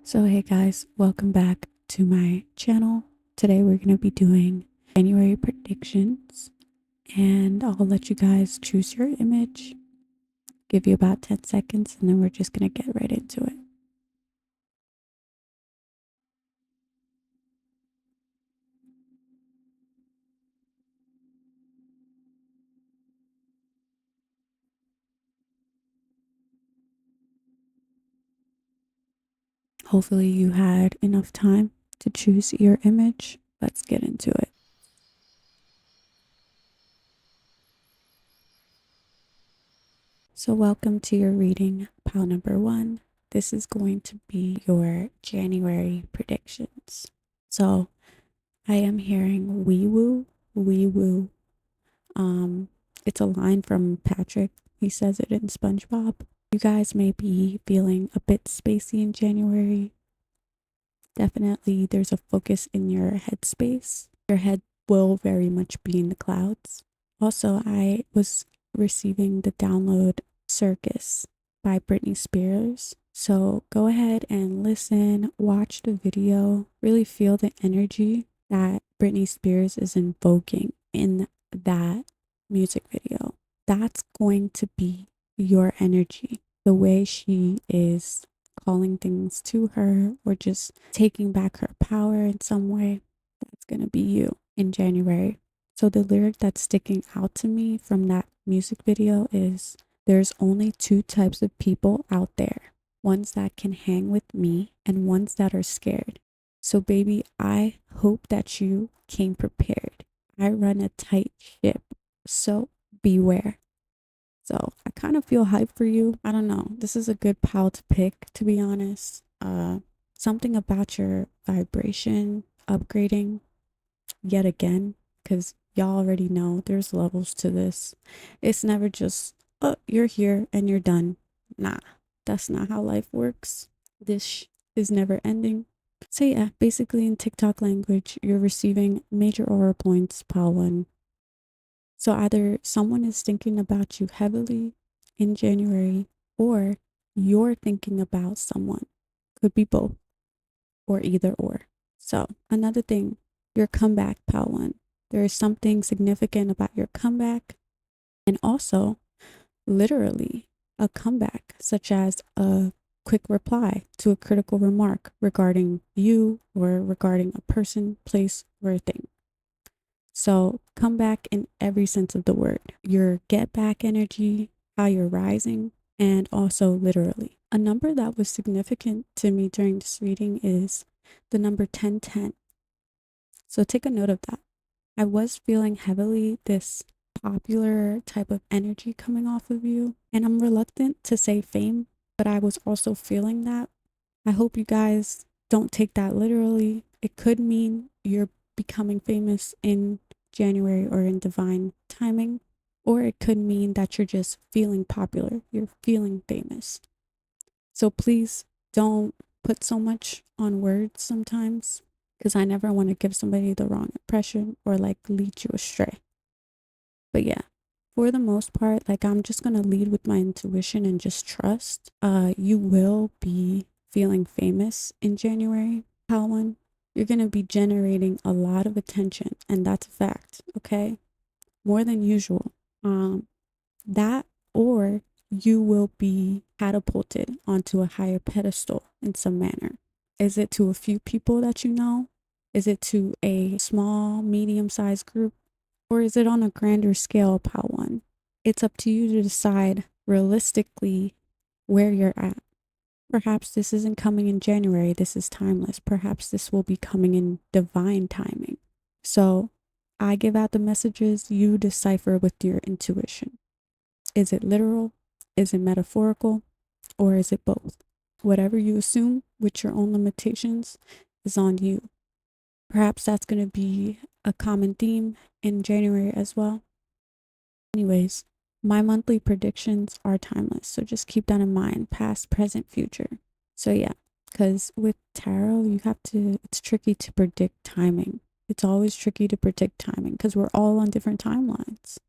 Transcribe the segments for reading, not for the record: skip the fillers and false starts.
So hey guys, welcome back to my channel. Today we're going to be doing January predictions and I'll let you guys choose your image. Give you about 10 seconds and then we're just going to get right into it. Hopefully you had enough time to choose your image. Let's get into it. So welcome to your reading, pile number 1. This is going to be your January predictions. So I am hearing wee woo, wee woo. It's a line from Patrick. He says it in SpongeBob. You guys may be feeling a bit spacey in January. Definitely there's a focus in your headspace. Your head will very much be in the clouds. Also, I was receiving the download Circus by Britney Spears. So go ahead and listen, watch the video, really feel the energy that Britney Spears is invoking in that music video. That's going to be your energy. The way she is calling things to her or just taking back her power in some way, that's going to be you in January. So the lyric that's sticking out to me from that music video is, there's only two types of people out there, ones that can hang with me and ones that are scared. So baby, I hope that you came prepared. I run a tight ship, so beware. So I kind of feel hyped for you. I don't know. This is a good pile to pick, to be honest. Something about your vibration upgrading yet again, because y'all already know there's levels to this. It's never just, oh, you're here and you're done. Nah, that's not how life works. This is never ending. So yeah, basically in TikTok language, you're receiving major aura points, pile 1. So either someone is thinking about you heavily in January or you're thinking about someone. Could be both or either or. So another thing, your comeback, pile 1. There is something significant about your comeback and also literally a comeback, such as a quick reply to a critical remark regarding you or regarding a person, place, or a thing. So come back in every sense of the word. Your get back energy, how you're rising, and also literally. A number that was significant to me during this reading is the number 1010. So take a note of that. I was feeling heavily this popular type of energy coming off of you, and I'm reluctant to say fame, but I was also feeling that. I hope you guys don't take that literally. It could mean you're becoming famous in January or in divine timing, or it could mean that you're just feeling popular, you're feeling famous. So please don't put so much on words sometimes, because I never want to give somebody the wrong impression or like lead you astray. But yeah, for the most part, like I'm just going to lead with my intuition and just trust. You will be feeling famous in January, pile 1. You're going to be generating a lot of attention, and that's a fact, okay? More than usual. That or you will be catapulted onto a higher pedestal in some manner. Is it to a few people that you know? Is it to a small, medium-sized group? Or is it on a grander scale, pile 1? It's up to you to decide realistically where you're at. Perhaps this isn't coming in January, this is timeless. Perhaps this will be coming in divine timing. So I give out the messages, you decipher with your intuition. Is it literal? Is it metaphorical? Or is it both? Whatever you assume with your own limitations is on you. Perhaps that's going to be a common theme in January as well. Anyways, my monthly predictions are timeless, so just keep that in mind, past, present, future. So yeah, because with tarot, it's tricky to predict timing. It's always tricky to predict timing because we're all on different timelines.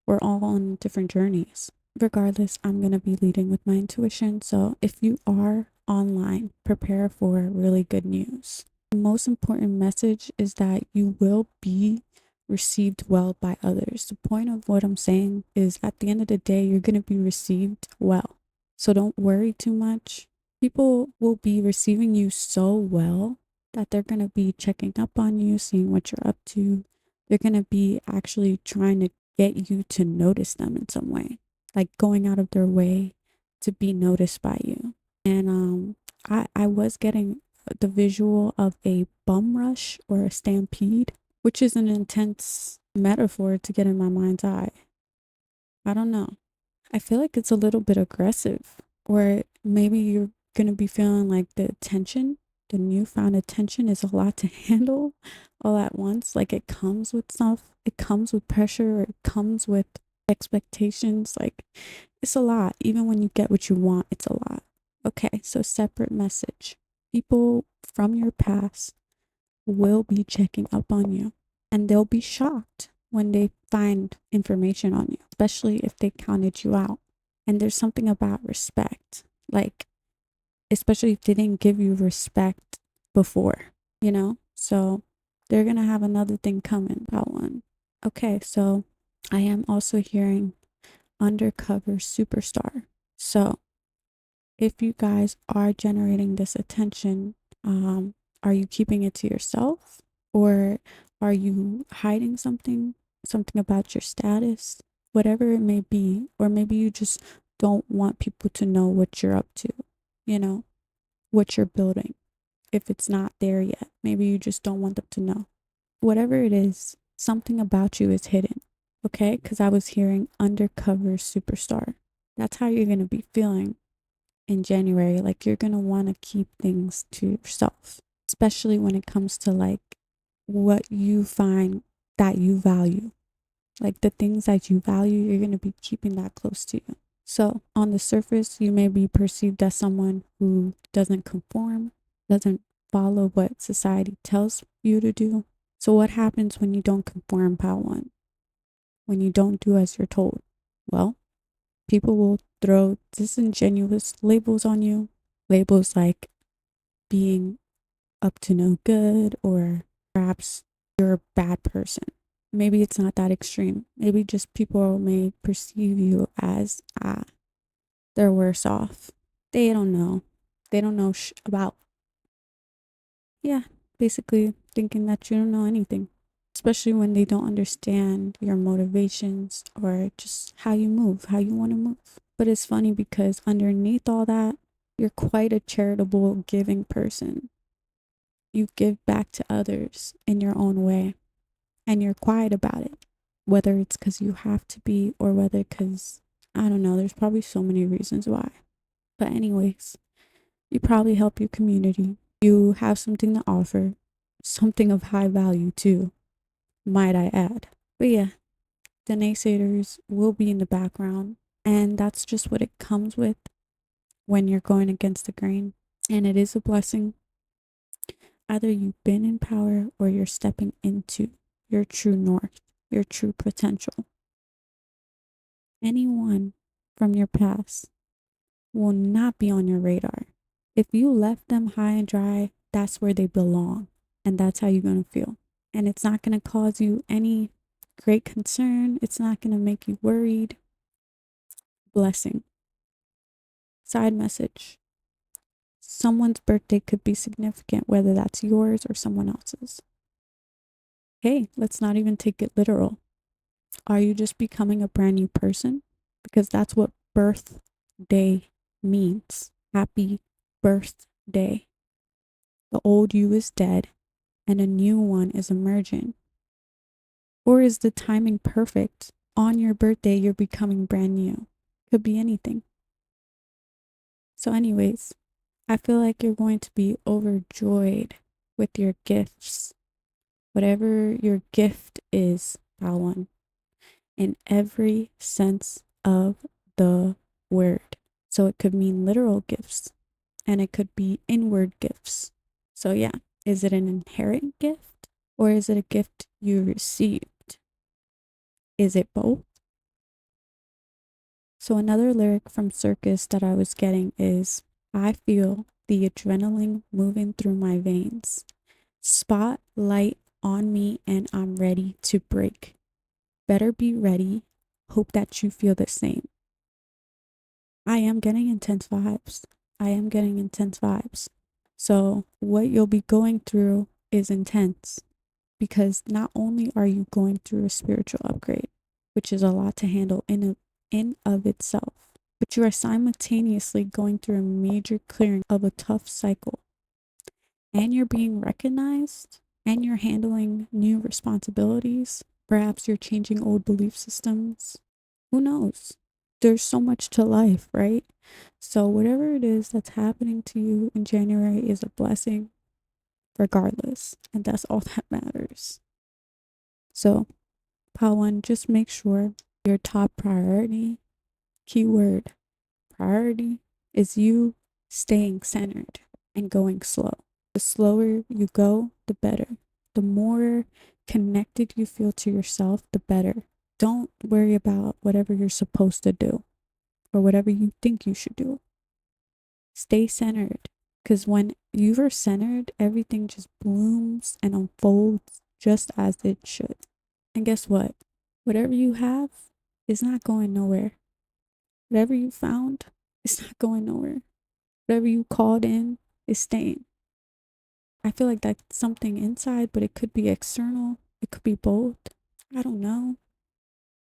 We're all on different journeys. Regardless, I'm going to be leading with my intuition. So if you are online, prepare for really good news. The most important message is that you will be received well by others. The point of what I'm saying is at the end of the day, you're going to be received well. So don't worry too much. People will be receiving you so well that they're going to be checking up on you, seeing what you're up to. They're going to be actually trying to get you to notice them in some way, like going out of their way to be noticed by you. And I was getting the visual of a bum rush or a stampede, which is an intense metaphor to get in my mind's eye. I don't know. I feel like it's a little bit aggressive, or maybe you're going to be feeling like the newfound attention is a lot to handle all at once. Like it comes with stuff, it comes with pressure, it comes with expectations. Like it's a lot. Even when you get what you want, it's a lot. Okay, so separate message. People from your past will be checking up on you, and they'll be shocked when they find information on you, especially if they counted you out. And there's something about respect, like, especially if they didn't give you respect before, you know? So they're going to have another thing coming about one. Okay, so I am also hearing undercover superstar. So if you guys are generating this attention, are you keeping it to yourself, or are you hiding something about your status, whatever it may be? Or maybe you just don't want people to know what you're up to, you know, what you're building. If it's not there yet, maybe you just don't want them to know. Whatever it is, something about you is hidden. Okay, because I was hearing undercover superstar. That's how you're going to be feeling in January. Like you're going to want to keep things to yourself, especially when it comes to like what you find that you value. Like the things that you value, you're going to be keeping that close to you. So on the surface, you may be perceived as someone who doesn't conform, doesn't follow what society tells you to do. So what happens when you don't conform, Pal One? When you don't do as you're told? Well, people will throw disingenuous labels on you. Labels like being up to no good, or perhaps you're a bad person. Maybe it's not that extreme. Maybe just people may perceive you as, they're worse off. They don't know. They don't know about, yeah, basically thinking that you don't know anything, especially when they don't understand your motivations or just how you move, how you want to move. But it's funny because underneath all that, you're quite a charitable, giving person. You give back to others in your own way, and you're quiet about it, whether it's because you have to be, or whether because, I don't know, there's probably so many reasons why. But anyways, you probably help your community. You have something to offer, something of high value too, might I add. But yeah, the naysayers will be in the background, and that's just what it comes with when you're going against the grain. And it is a blessing. Either you've been in power, or you're stepping into your true north, your true potential. Anyone from your past will not be on your radar. If you left them high and dry, that's where they belong. And that's how you're going to feel. And it's not going to cause you any great concern. It's not going to make you worried. Blessing. Side message. Someone's birthday could be significant, whether that's yours or someone else's. Hey, let's not even take it literal. Are you just becoming a brand new person? Because that's what birthday means. Happy birthday. The old you is dead and a new one is emerging. Or is the timing perfect? On your birthday, you're becoming brand new. Could be anything. So anyways, I feel like you're going to be overjoyed with your gifts. Whatever your gift is, that one. In every sense of the word. So it could mean literal gifts, and it could be inward gifts. So yeah, is it an inherent gift, or is it a gift you received? Is it both? So another lyric from Circus that I was getting is, I feel the adrenaline moving through my veins. Spotlight on me and I'm ready to break. Better be ready. Hope that you feel the same. I am getting intense vibes. I am getting intense vibes. So, what you'll be going through is intense because not only are you going through a spiritual upgrade, which is a lot to handle in of itself, but you are simultaneously going through a major clearing of a tough cycle, and you're being recognized, and you're handling new responsibilities. Perhaps you're changing old belief systems. Who knows? There's so much to life, right? So, whatever it is that's happening to you in January is a blessing, regardless. And that's all that matters. So, Pile one, just make sure your top priority, keyword priority, is you staying centered and going slow. The slower you go, the better. The more connected you feel to yourself, the better. Don't worry about whatever you're supposed to do or whatever you think you should do. Stay centered, because when you are centered, everything just blooms and unfolds just as it should. And guess what? Whatever you have is not going nowhere. Whatever you found is not going nowhere. Whatever you called in is staying. I feel like that's something inside, but it could be external. It could be both. I don't know.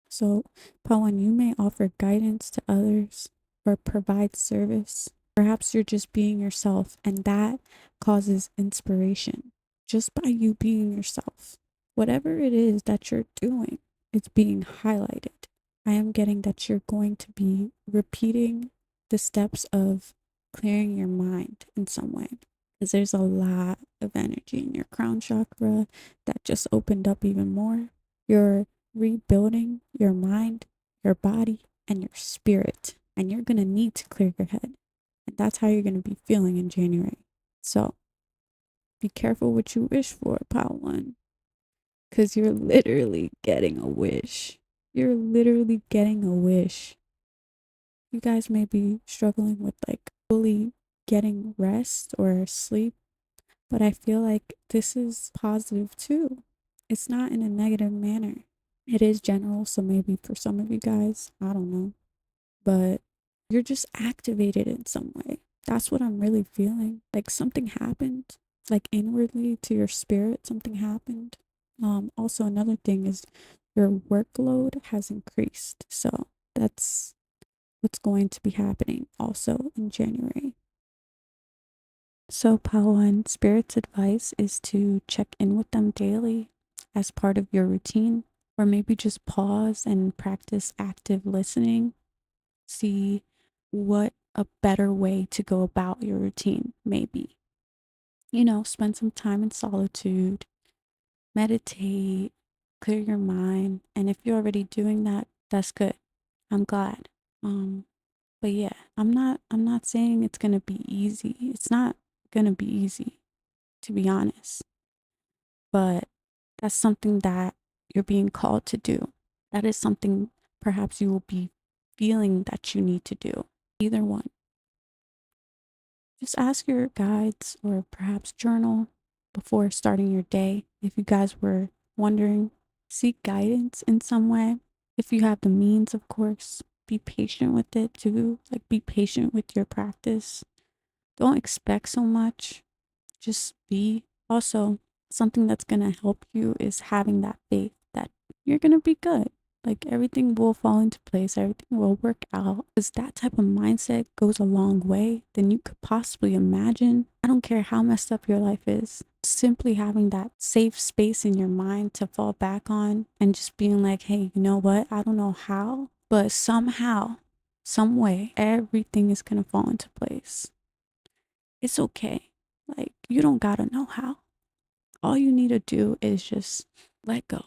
So, Pawan, you may offer guidance to others or provide service. Perhaps you're just being yourself, and that causes inspiration just by you being yourself. Whatever it is that you're doing, it's being highlighted. I am getting that you're going to be repeating the steps of clearing your mind in some way, because there's a lot of energy in your crown chakra that just opened up even more. You're rebuilding your mind, your body, and your spirit, and you're going to need to clear your head. And that's how you're going to be feeling in January. So be careful what you wish for, pile one, because you're literally getting a wish. You're literally getting a wish. You guys may be struggling with like fully getting rest or sleep, but I feel like this is positive too. It's not in a negative manner. It is general, so maybe for some of you guys, I don't know, but you're just activated in some way. That's what I'm really feeling. Like something happened, like inwardly to your spirit, something happened. Also another thing is your workload has increased. So that's what's going to be happening also in January. So Pawan, Spirit's advice is to check in with them daily as part of your routine, or maybe just pause and practice active listening. See what a better way to go about your routine may be. Spend some time in solitude, meditate, clear your mind. And if you're already doing that, that's good. I'm glad. But yeah, I'm not saying it's gonna be easy. It's not gonna be easy, to be honest. But that's something that you're being called to do. That is something perhaps you will be feeling that you need to do. Either one. Just ask your guides or perhaps journal before starting your day. If you guys were wondering, seek guidance in some way. If you have the means, of course, be patient with it too. Like, be patient with your practice. Don't expect so much. Just be. Also, something that's going to help you is having that faith that you're going to be good. Like, everything will fall into place, everything will work out. Because that type of mindset goes a long way than you could possibly imagine. I don't care how messed up your life is. Simply having that safe space in your mind to fall back on and just being like, hey, you know what? I don't know how, but somehow, some way, everything is going to fall into place. It's okay. Like, you don't gotta know how. All you need to do is just let go.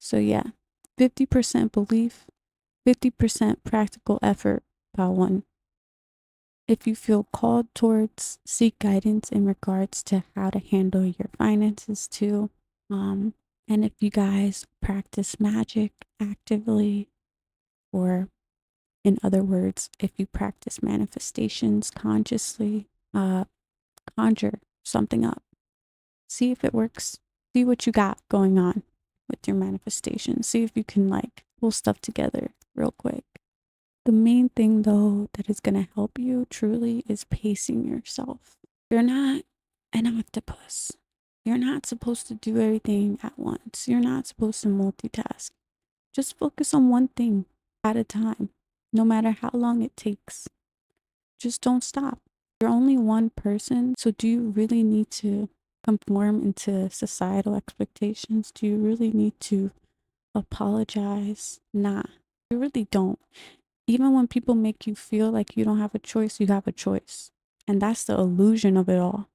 So, yeah, 50% belief, 50% practical effort, about one. If you feel called towards, seek guidance in regards to how to handle your finances too. And if you guys practice magic actively or In other words, if you practice manifestations consciously, conjure something up. See if it works. See what you got going on with your manifestation. See if you can like pull stuff together real quick. The main thing though that is going to help you truly is pacing yourself. You're not an octopus. You're not supposed to do everything at once. You're not supposed to multitask. Just focus on one thing at a time, no matter how long it takes. Just don't stop. You're only one person, so do you really need to conform into societal expectations? Do you really need to apologize? Nah, you really don't. Even when people make you feel like you don't have a choice, you have a choice. And that's the illusion of it all.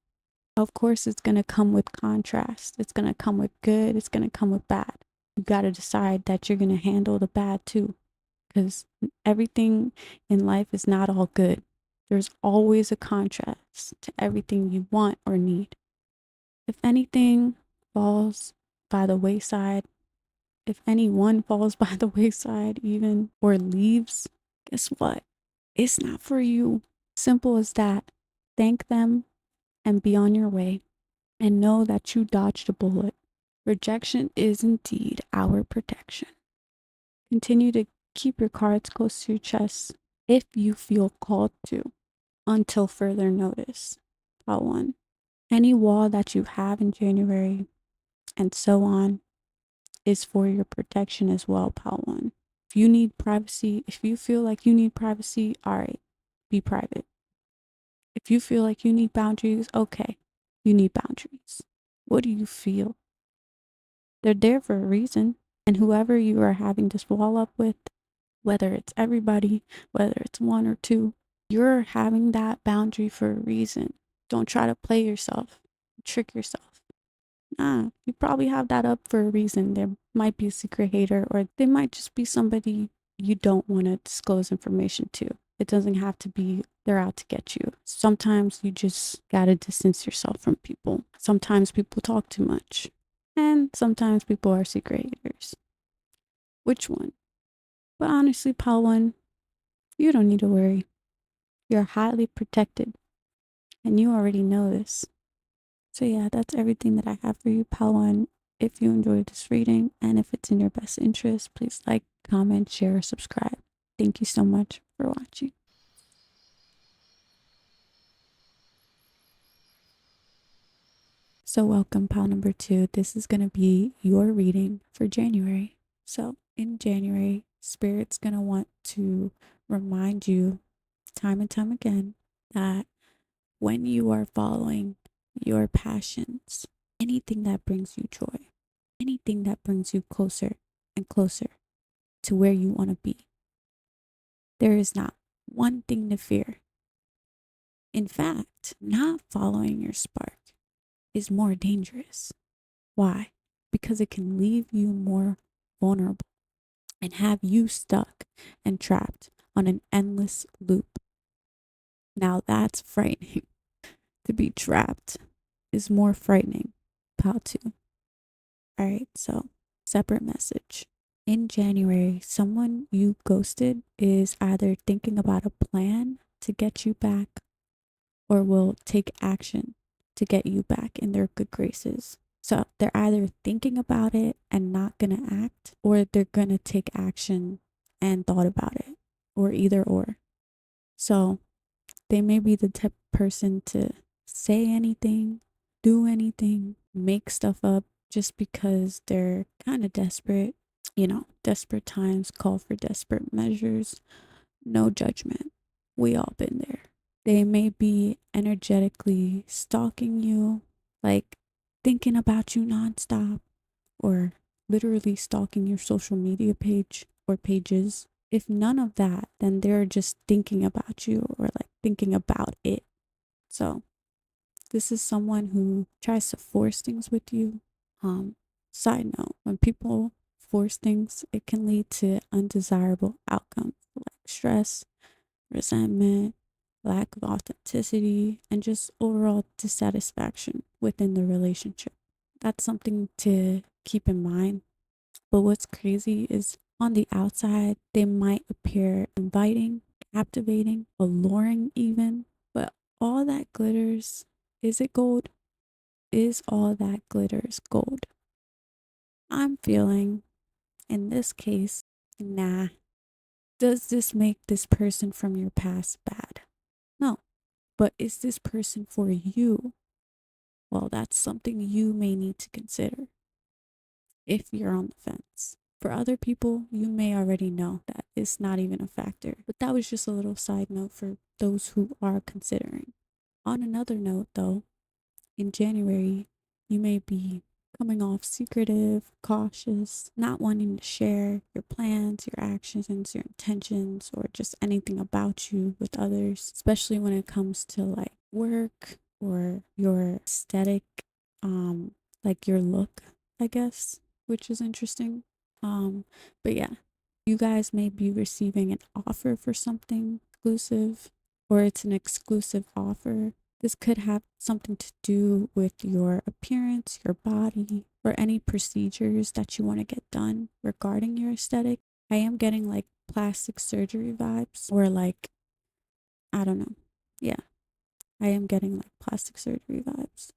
Of course, it's going to come with contrast. It's going to come with good. It's going to come with bad. You got to decide that you're going to handle the bad too. Because everything in life is not all good. There's always a contrast to everything you want or need. If anything falls by the wayside, if anyone falls by the wayside even, or leaves, guess what? It's not for you. Simple as that. Thank them and be on your way. And know that you dodged a bullet. Rejection is indeed our protection. Continue to keep your cards close to your chest if you feel called to, until further notice. Part 1. Any wall that you have in January and so on is for your protection as well, Part 1. If you need privacy, if you feel like you need privacy, all right, be private. If you feel like you need boundaries, okay, you need boundaries. What do you feel? They're there for a reason. And whoever you are having this wall up with, whether it's everybody, whether it's one or two, you're having that boundary for a reason. Don't try to play yourself, trick yourself. Nah, you probably have that up for a reason. There might be a secret hater, or they might just be somebody you don't want to disclose information to. It doesn't have to be they're out to get you. Sometimes you just gotta distance yourself from people. Sometimes people talk too much. And sometimes people are secret haters. Which one? But honestly, Pal 1, you don't need to worry. You're highly protected. And you already know this. So yeah, that's everything that I have for you, Pal 1. If you enjoyed this reading and if it's in your best interest, please like, comment, share, subscribe. Thank you so much for watching. So welcome, pal number 2. This is going to be your reading for January. So in January, Spirit's going to want to remind you time and time again that when you are following your passions, anything that brings you joy, anything that brings you closer and closer to where you want to be, there is not one thing to fear. In fact, not following your spark is more dangerous. Why? Because it can leave you more vulnerable and have you stuck and trapped on an endless loop. Now that's frightening. To be trapped is more frightening. How to? All right, so separate message. In January, someone you ghosted is either thinking about a plan to get you back or will take action to get you back in their good graces. So they're either thinking about it and not gonna act, or they're gonna take action and thought about it, or either or. So they may be the type of person to say anything, do anything, make stuff up just because they're kind of desperate. You know, desperate times call for desperate measures. No judgment. We all been there. They may be energetically stalking you, like thinking about you nonstop, or literally stalking your social media page or pages. If none of that, then they're just thinking about you or like thinking about it. So this is someone who tries to force things with you. Side note, when people force things, it can lead to undesirable outcomes like stress, resentment, lack of authenticity, and just overall dissatisfaction within the relationship. That's something to keep in mind. But what's crazy is On the outside, they might appear inviting, captivating, alluring even, but all that glitters, is it gold? Is all that glitters gold? I'm feeling, in this case, nah. Does this make this person from your past bad? No. But is this person for you? Well, that's something you may need to consider if you're on the fence. For other people, you may already know that it's not even a factor. But that was just a little side note for those who are considering. On another note, though, in January, you may be coming off secretive, cautious, not wanting to share your plans, your actions, your intentions, or just anything about you with others, especially when it comes to like work or your aesthetic, like your look, I guess, which is interesting. But yeah, you guys may be receiving an offer for something exclusive, or it's an exclusive offer. This could have something to do with your appearance, your body, or any procedures that you want to get done regarding your aesthetic. I am getting like plastic surgery vibes, or like, I don't know. Yeah, I am getting like plastic surgery vibes.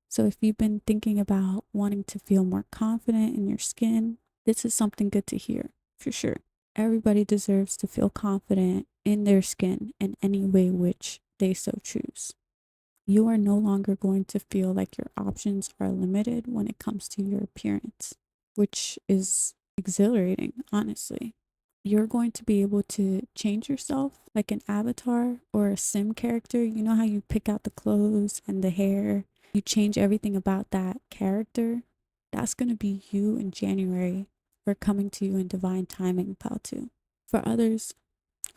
So if you've been thinking about wanting to feel more confident in your skin, this is something good to hear for sure. Everybody deserves to feel confident in their skin in any way which they so choose. You are no longer going to feel like your options are limited when it comes to your appearance, which is exhilarating, honestly. You're going to be able to change yourself like an avatar or a sim character. You know how you pick out the clothes and the hair, you change everything about that character? That's going to be you in January. We're coming to you in divine timing, pal, too. For others,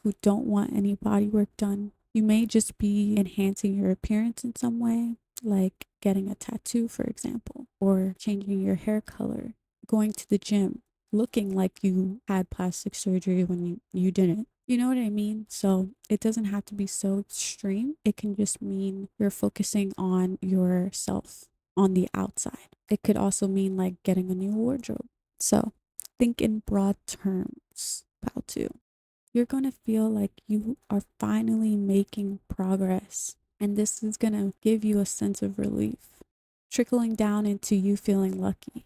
who don't want any body work done. You may just be enhancing your appearance in some way, like getting a tattoo, for example, or changing your hair color, going to the gym, looking like you had plastic surgery when you didn't. You know what I mean? So it doesn't have to be so extreme. It can just mean you're focusing on yourself on the outside. It could also mean like getting a new wardrobe. So think in broad terms, pal, too. You're going to feel like you are finally making progress. And this is going to give you a sense of relief, trickling down into you feeling lucky.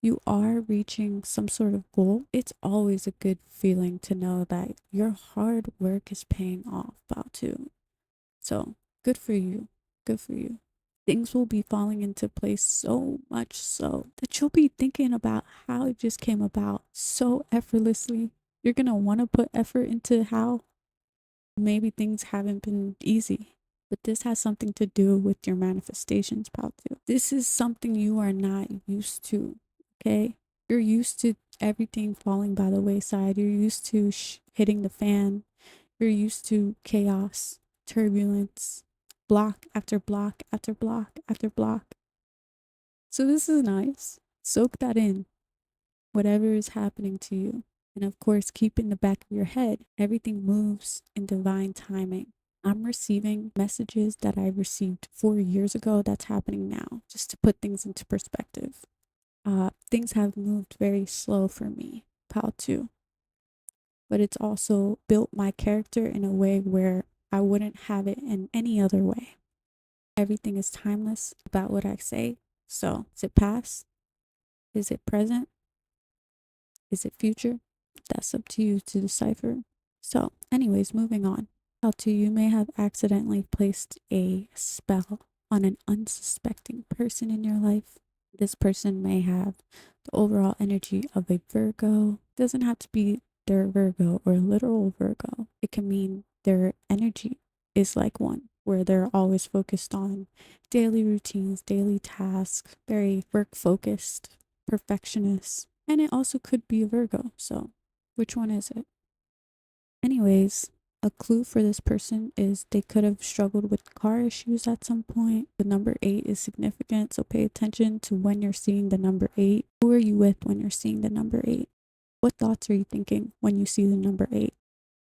You are reaching some sort of goal. It's always a good feeling to know that your hard work is paying off, about to. So good for you. Good for you. Things will be falling into place so much so that you'll be thinking about how it just came about so effortlessly. You're going to want to put effort into how maybe things haven't been easy, but this has something to do with your manifestations, pal, too. This is something you are not used to, okay? You're used to everything falling by the wayside. You're used to hitting the fan. You're used to chaos, turbulence, block after block after block after block. So this is nice. Soak that in, whatever is happening to you. And of course, keep in the back of your head, everything moves in divine timing. I'm receiving messages that I received 4 years ago that's happening now, just to put things into perspective. Things have moved very slow for me, pal, too. But it's also built my character in a way where I wouldn't have it in any other way. Everything is timeless about what I say. So, is it past? Is it present? Is it future? That's up to you to decipher. So, anyways, moving on. How to you may have accidentally placed a spell on an unsuspecting person in your life. This person may have the overall energy of a Virgo. Doesn't have to be their Virgo or literal Virgo. It can mean their energy is like one, where they're always focused on daily routines, daily tasks, very work focused, perfectionist. And it also could be a Virgo. So, which one is it? Anyways, a clue for this person is they could have struggled with car issues at some point. The number 8 is significant, so pay attention to when you're seeing the number 8. Who are you with when you're seeing the number 8? What thoughts are you thinking when you see the number 8?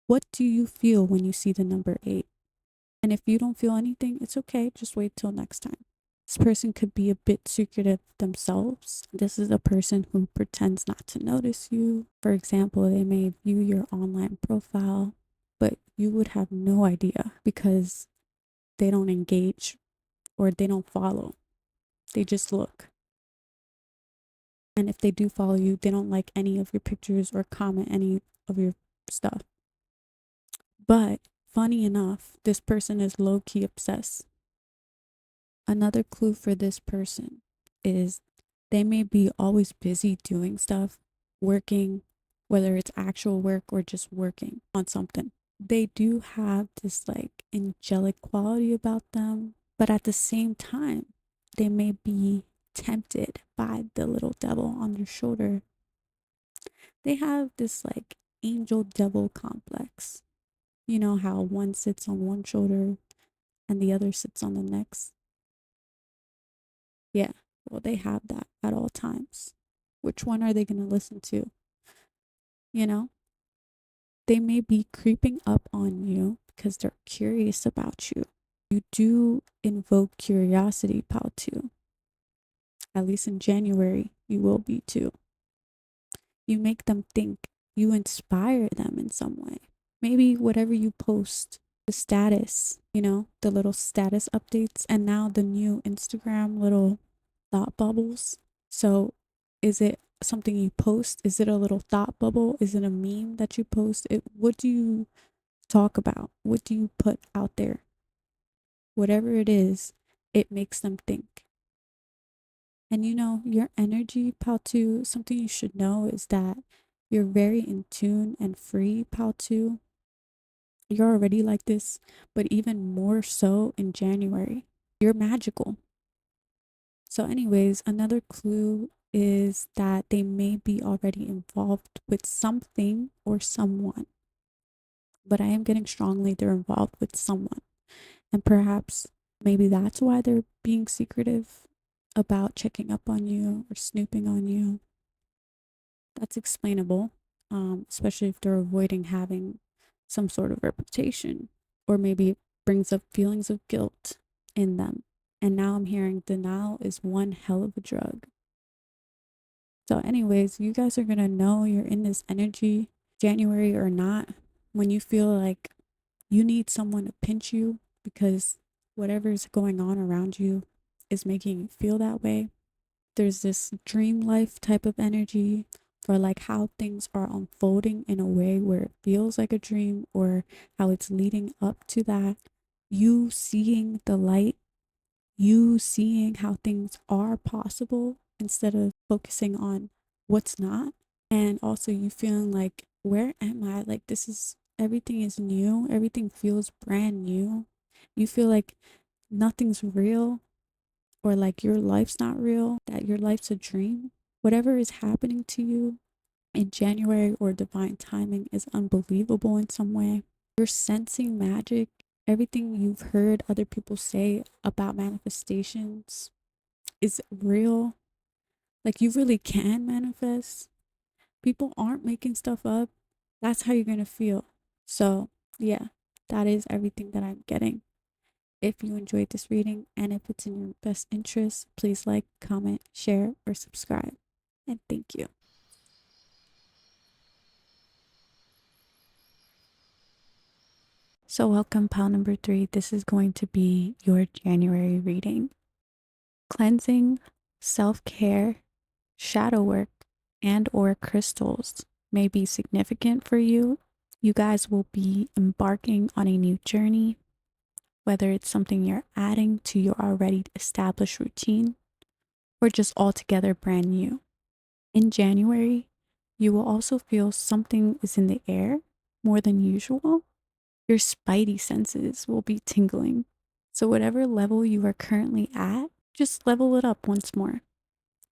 What do you feel when you see the number 8? And if you don't feel anything, it's okay. Just wait till next time. This person could be a bit secretive themselves. This is a person who pretends not to notice you. For example, they may view your online profile, but you would have no idea because they don't engage or they don't follow. They just look. And if they do follow you, they don't like any of your pictures or comment any of your stuff. But funny enough, this person is low key obsessed. Another clue for this person is they may be always busy doing stuff, working, whether it's actual work or just working on something. They do have this like angelic quality about them, but at the same time, they may be tempted by the little devil on their shoulder. They have this like angel devil complex. You know how one sits on one shoulder and the other sits on the next? Yeah, well, they have that at all times. Which one are they going to listen to? You know, they may be creeping up on you because they're curious about you. You do invoke curiosity, pal, too. At least in January, you will be too. You make them think, you inspire them in some way. Maybe whatever you post, the status, the little status updates, and now the new Instagram little thought bubbles. So, is it something you post? Is it a little thought bubble? Is it a meme that you post? What do you talk about? What do you put out there? Whatever it is, it makes them think. And your energy, pal, too, something you should know is that you're very in tune and free, pal, too. You're already like this, but even more so in January. You're magical. So, anyways, another clue is that they may be already involved with something or someone, but I am getting strongly they're involved with someone. And perhaps maybe that's why they're being secretive about checking up on you or snooping on you. That's explainable, especially if they're avoiding having some sort of reputation, or maybe it brings up feelings of guilt in them. And now I'm hearing denial is one hell of a drug. So, anyways, you guys are going to know you're in this energy, January or not, when you feel like you need someone to pinch you because whatever's going on around you is making you feel that way. There's this dream life type of energy for like how things are unfolding in a way where it feels like a dream or how it's leading up to that. You seeing the light, you seeing how things are possible instead of focusing on what's not. And also you feeling like, where am I? Like, everything is new, everything feels brand new. You feel like nothing's real, or like your life's not real, that your life's a dream. Whatever is happening to you in January or divine timing is unbelievable in some way. You're sensing magic. Everything you've heard other people say about manifestations is real. Like, you really can manifest. People aren't making stuff up. That's how you're going to feel. So, yeah, that is everything that I'm getting. If you enjoyed this reading and if it's in your best interest, please like, comment, share, or subscribe. And thank you. So, welcome, pal number 3. This is going to be your January reading. Cleansing, self-care, shadow work, and or crystals may be significant for you. You guys will be embarking on a new journey, whether it's something you're adding to your already established routine or just altogether brand new. In January, you will also feel something is in the air more than usual. Your spidey senses will be tingling. So whatever level you are currently at, just level it up once more.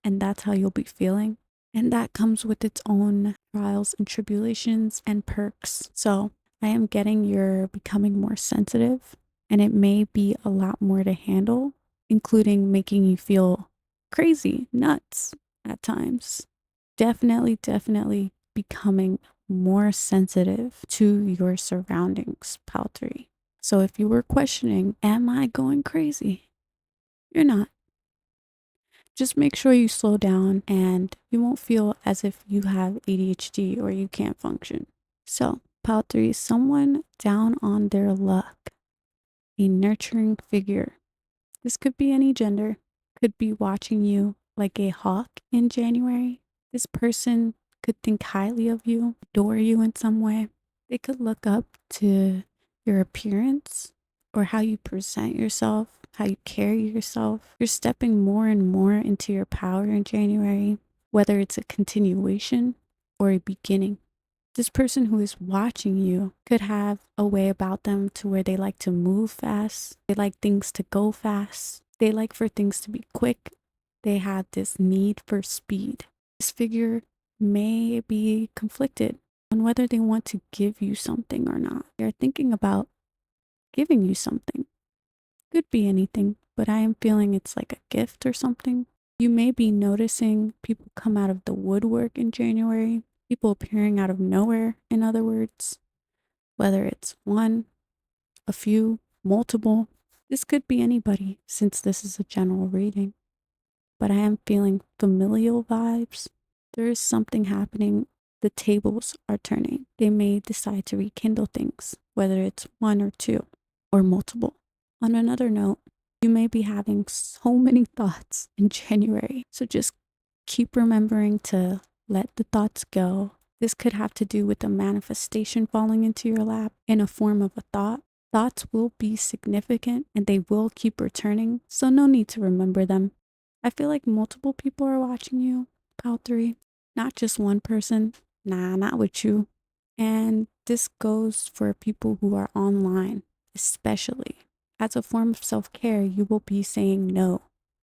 And that's how you'll be feeling. And that comes with its own trials and tribulations and perks. So I am getting you're becoming more sensitive, and it may be a lot more to handle, including making you feel crazy, nuts at times. Definitely becoming more sensitive to your surroundings, pal 3. So if you were questioning, am I going crazy? You're not. Just make sure you slow down and you won't feel as if you have ADHD or you can't function. So, pile 3, someone down on their luck, a nurturing figure. This could be any gender, could be watching you like a hawk in January. This person could think highly of you, adore you in some way. They could look up to your appearance or how you present yourself, how you carry yourself. You're stepping more and more into your power in January, whether it's a continuation or a beginning. This person who is watching you could have a way about them to where they like to move fast. They like things to go fast. They like for things to be quick. They have this need for speed. This figure may be conflicted on whether they want to give you something or not. They're thinking about giving you something. Could be anything, but I am feeling it's like a gift or something. You may be noticing people come out of the woodwork in January, people appearing out of nowhere, in other words, whether it's one, a few, multiple. This could be anybody since this is a general reading, but I am feeling familial vibes. There is something happening. The tables are turning. They may decide to rekindle things, whether it's one or two or multiple. On another note, you may be having so many thoughts in January. So just keep remembering to let the thoughts go. This could have to do with a manifestation falling into your lap in a form of a thought. Thoughts will be significant and they will keep returning, so no need to remember them. I feel like multiple people are watching you, pile 3, not just one person. Nah, not with you. And this goes for people who are online, especially. As a form of self-care, you will be saying no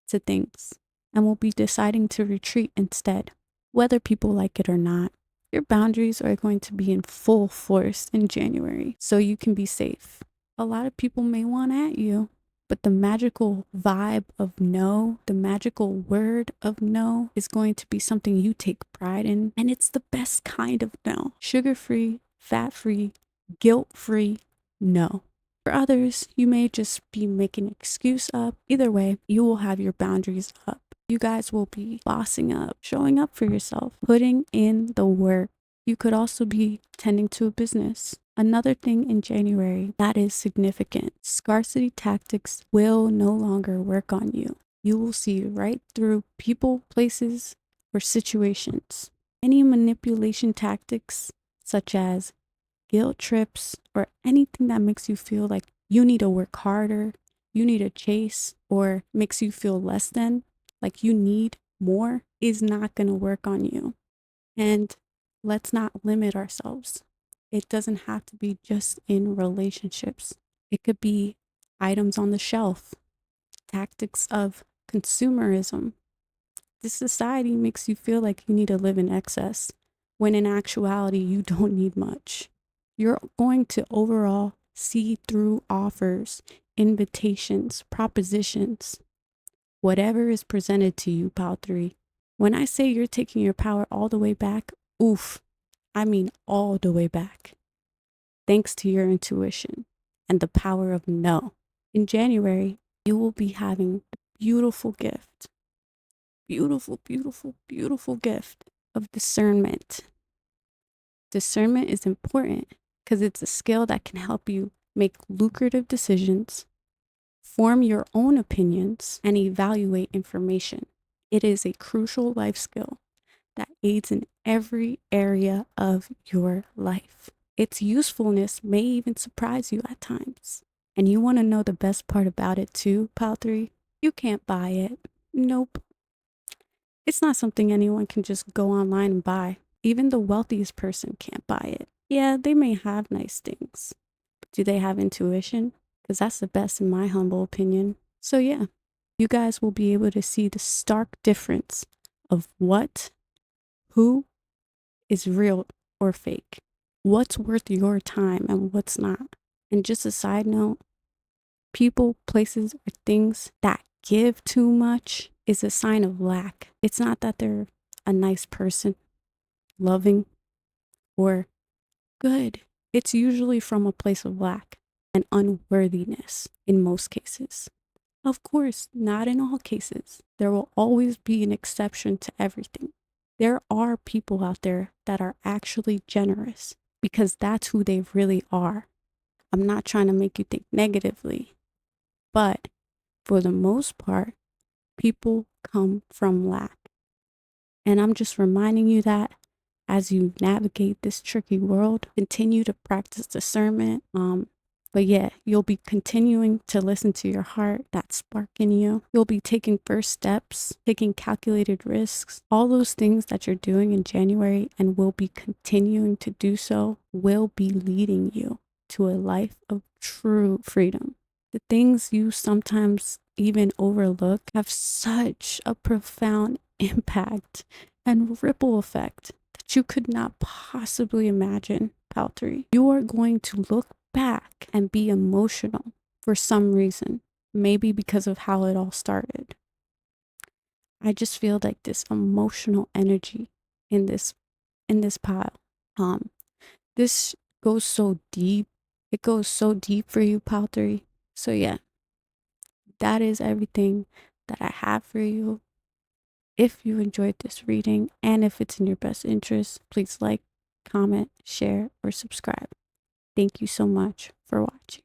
to things and will be deciding to retreat instead, whether people like it or not. Your boundaries are going to be in full force in January, so you can be safe. A lot of people may want at you, but the magical vibe of no, the magical word of no is going to be something you take pride in. And it's the best kind of no. Sugar-free, fat-free, guilt-free no. For others, you may just be making an excuse up. Either way, you will have your boundaries up. You guys will be bossing up, showing up for yourself, putting in the work. You could also be tending to a business. Another thing in January that is significant, scarcity tactics will no longer work on you. You will see right through people, places, or situations. Any manipulation tactics, such as guilt trips or anything that makes you feel like you need to work harder, you need to chase, or makes you feel less than, like you need more, is not going to work on you. And let's not limit ourselves. It doesn't have to be just in relationships. It could be items on the shelf, tactics of consumerism. This society makes you feel like you need to live in excess, when in actuality, you don't need much. You're going to overall see through offers, invitations, propositions, whatever is presented to you, pile 3. When I say you're taking your power all the way back, oof, I mean all the way back. Thanks to your intuition and the power of no. In January, you will be having the beautiful gift, beautiful, beautiful, beautiful gift of discernment. Discernment is important because it's a skill that can help you make lucrative decisions, form your own opinions, and evaluate information. It is a crucial life skill that aids in every area of your life. Its usefulness may even surprise you at times. And you want to know the best part about it too, pile 3? You can't buy it. Nope. It's not something anyone can just go online and buy. Even the wealthiest person can't buy it. Yeah, they may have nice things, but do they have intuition? Because that's the best in my humble opinion. So yeah, you guys will be able to see the stark difference of who is real or fake, what's worth your time and what's not. And just a side note, people, places, or things that give too much is a sign of lack. It's not that they're a nice person, loving, or good. It's usually from a place of lack and unworthiness in most cases. Of course, not in all cases. There will always be an exception to everything. There are people out there that are actually generous because that's who they really are. I'm not trying to make you think negatively, but for the most part, people come from lack. And I'm just reminding you that as you navigate this tricky world, continue to practice discernment. But yeah, you'll be continuing to listen to your heart, that spark in you. You'll be taking first steps, taking calculated risks. All those things that you're doing in January and will be continuing to do so will be leading you to a life of true freedom. The things you sometimes even overlook have such a profound impact and ripple effect that you could not possibly imagine, Pal 3. You are going to look back and be emotional for some reason, maybe because of how it all started. I just feel like this emotional energy in this pile. This goes so deep. It goes so deep for you, Pal 3. So yeah, that is everything that I have for you. If you enjoyed this reading and if it's in your best interest, please like, comment, share, or subscribe. Thank you so much for watching.